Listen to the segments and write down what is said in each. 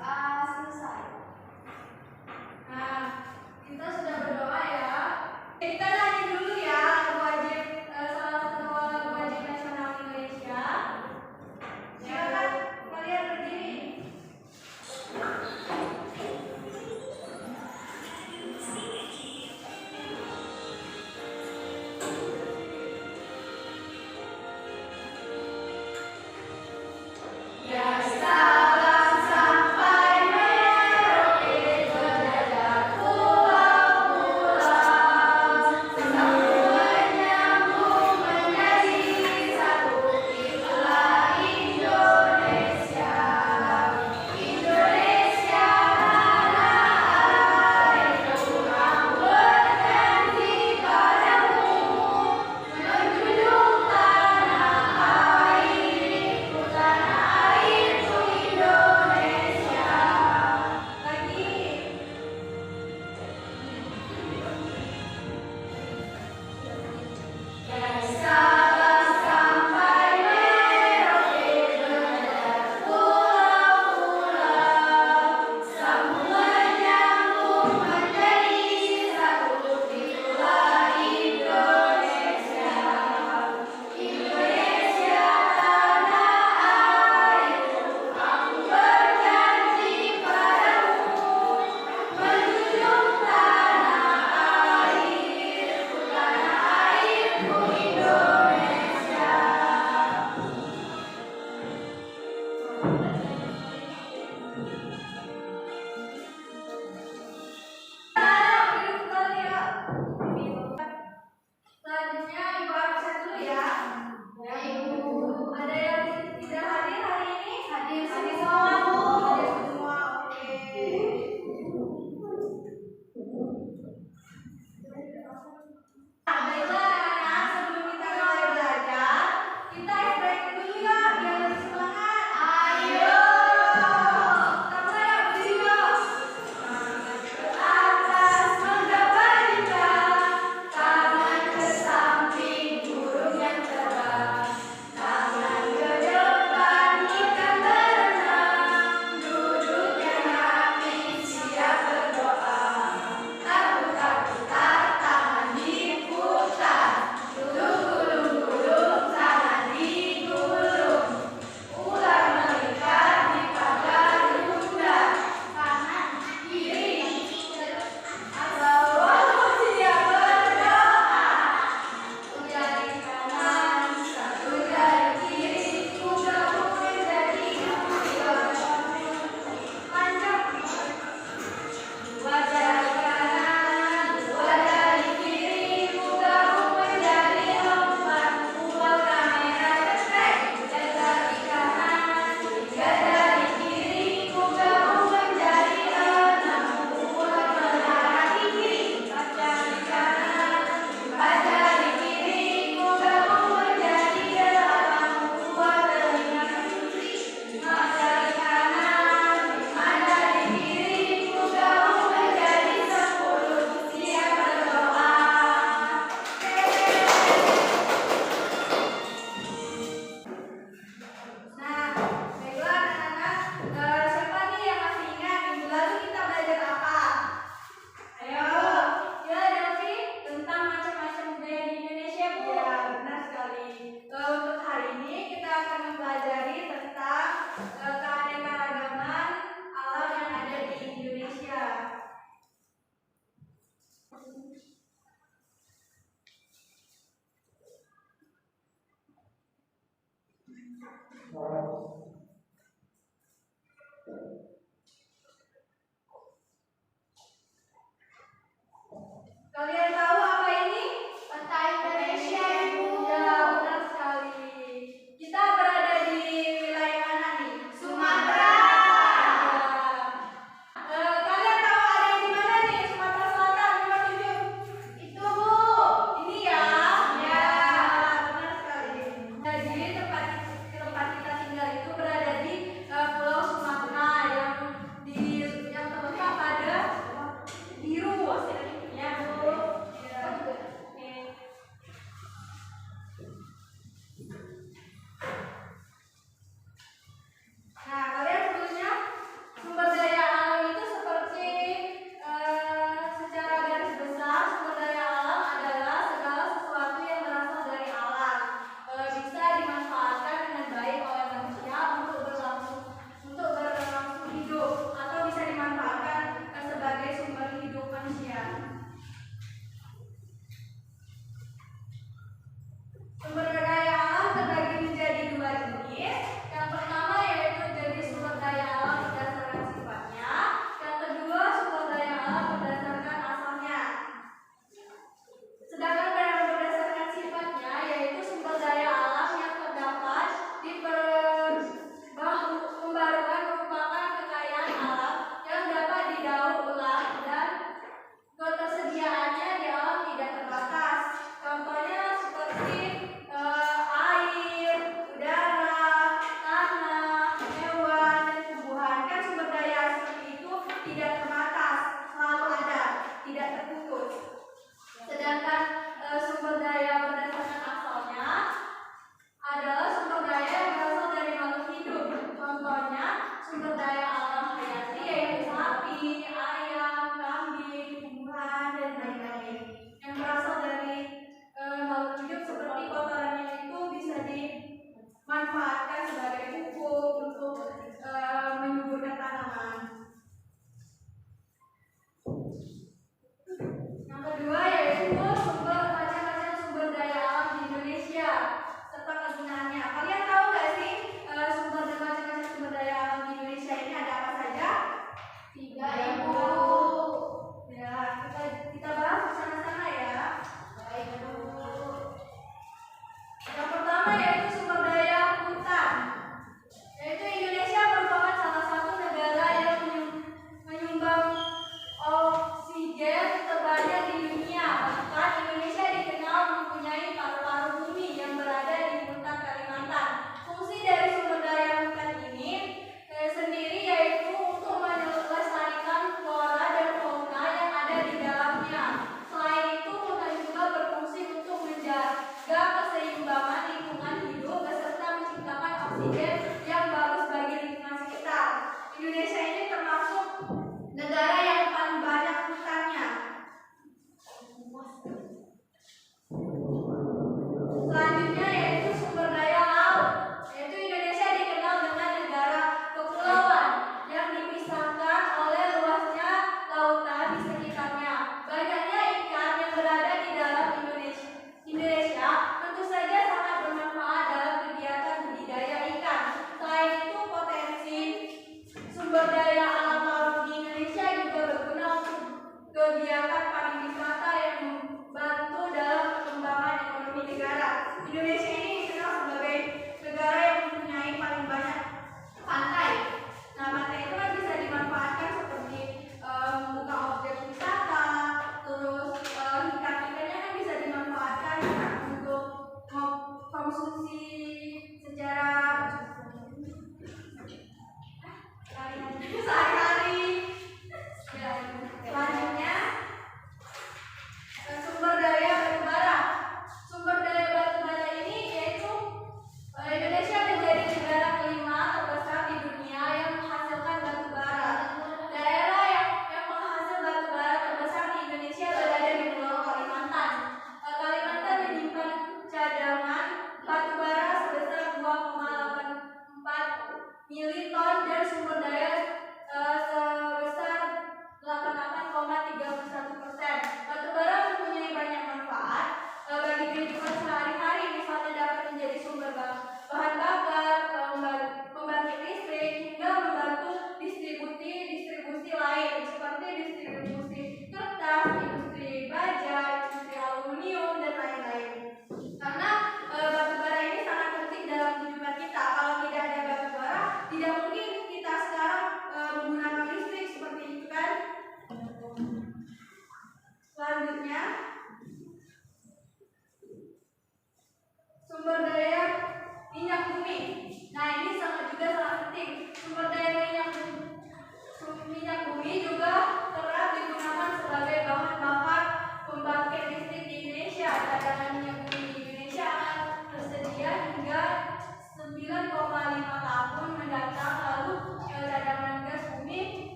selesai. Nah, kita sudah berdoa ya. Kita nyanyi dulu ya lagu wajib, salah satu lagu wajib nasional Indonesia. Silakan kalian berdiri. Ya salam sampai Merauke, berjajah pulau-pulau, sambung menyambung menjadi satu, itulah Indonesia. Indonesia tanah air, Tuhan berjanji padamu, menjunjung tanah airku, tanah airku Indonesia. Lagi. Dari Sabang sampai Merauke, berjajah pulau-pulau, sambung menyambung menjadi satu, itulah Indonesia. Indonesia tanah airku, aku berjanji padamu, menjunjung tanah airku, tanah airku Indonesia. Selanjutnya Ibu absen dulu ya. Ya Ibu, ada yang tidak hadir hari ini? Hadir semua Bu. Hadir semua, oke. Nah, baiklah anak-anak, sebelum kita mulai belajar, kita break dulu ya biar lebih semangat. Ayo. Kita mulai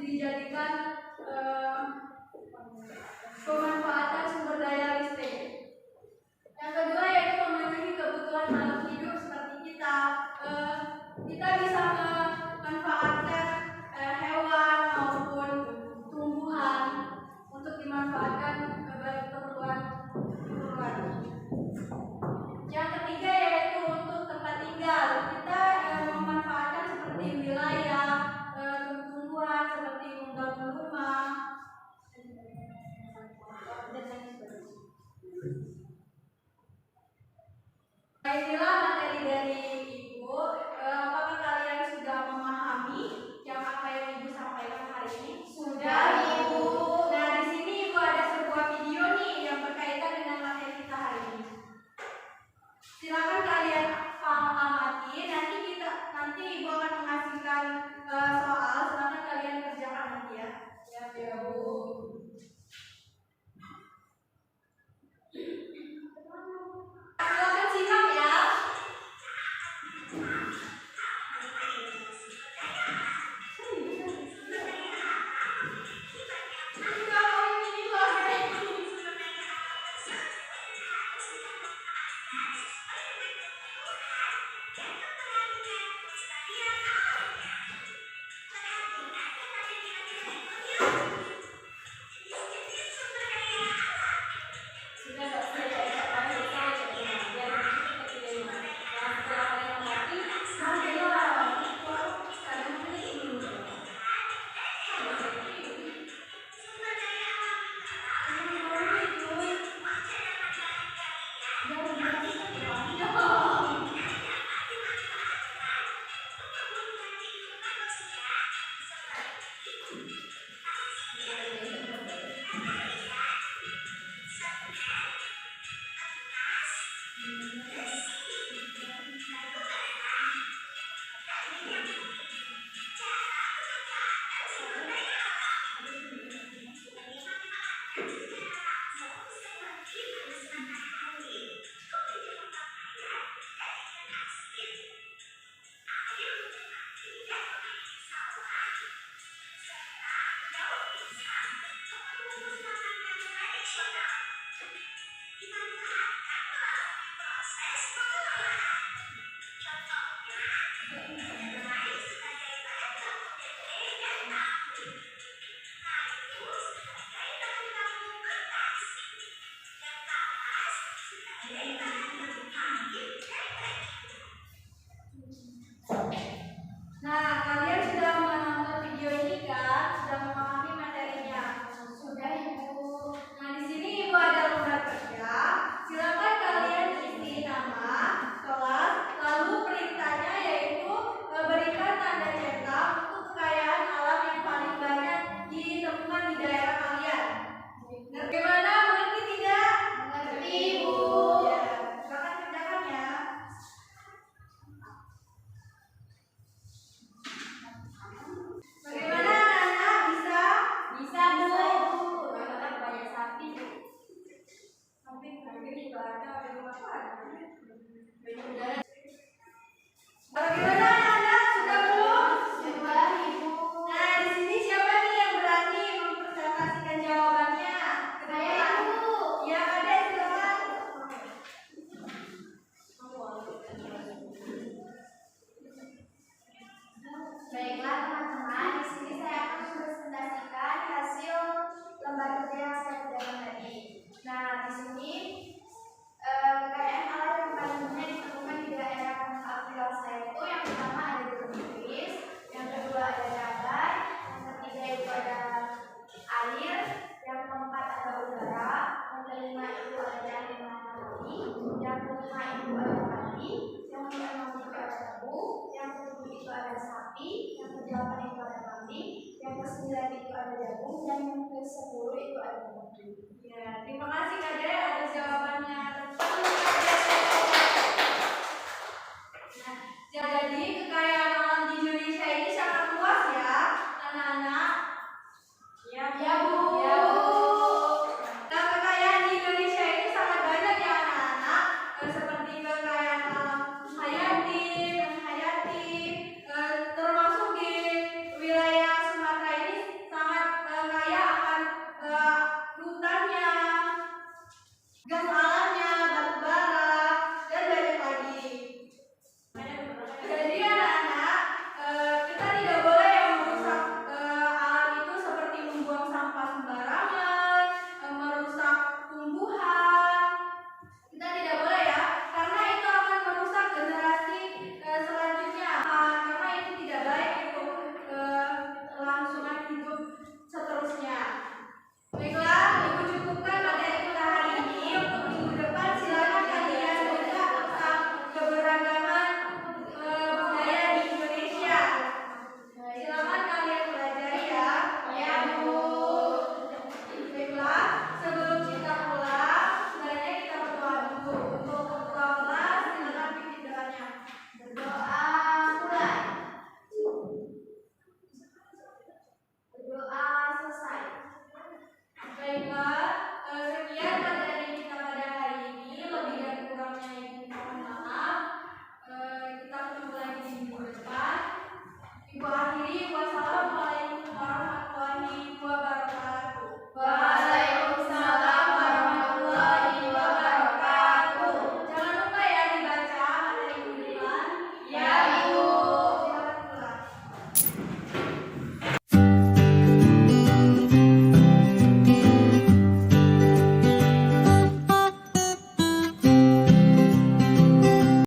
dijadikan pemanfaatan sumber daya listrik. Yang kedua yaitu memenuhi kebutuhan makhluk hidup seperti kita. Kita bisa memanfaatkan hewan maupun tumbuhan untuk dimanfaatkan bagi keperluan. Yang ketiga yaitu untuk tempat tinggal. Kita memanfaatkan seperti wilayah, tumbuhan seperti membangun rumah. Inilah materi dari Ibu. Apakah kalian sudah memahami yang apa yang Ibu sampaikan hari ini? Sudah, Ibu. Nah, di sini Ibu ada sebuah video nih yang berkaitan dengan materi kita hari ini. Silakan kalian amati. Nanti Ibu akan menghasilkan soal. Silakan kalian kerjakan nanti ya. Ya, Bu. Silakan simak ya. Nah, kalian sudah menonton video ini kan? Sudah memahami materinya? Sudah, Ibu. Nah, di sini Ibu ada lembar kerja. Silakan kalian isi nama, kelas, lalu perintahnya yaitu berikan tanda cetak untuk kekayaan alam yang paling banyak ditemukan di daerah kalian. Bagaimana? Mengerti tidak? Mengerti, Ibu. Ya, silakan kerjakan ya. Bagaimana anak-anak? Bisa? Bisa, Bu. Karena banyak sapi. Sapi juga ada rumah ada. Bagaimana anak-anak? Sudah belum? Sudah, Ibu. Nah, di sini siapa nih yang berani mempresentasikan jawabannya? Saya, Bu. Ya, ada silakan. Baiklah teman-teman, di sini saya akan mempresentasikan hasil lembar kerja yang saya kerjakan tadi. Nah, di sini kekayaan alam yang paling banyak ditemukan di daerah Afrika saya itu yang pertama ada jeruk nipis, yang kedua ada cabai, yang ketiga itu ada air, yang keempat ada udara, yang kelima itu ada matahari, yang kelima itu ada padi, yang keenam itu ada tebu, yang ketujuh itu ada sapi, yang kedelapan itu ada kambing, yang kesembilan itu ada jagung, dan yang ke-10 itu ada batu. Ya, terima kasih Kak Dea.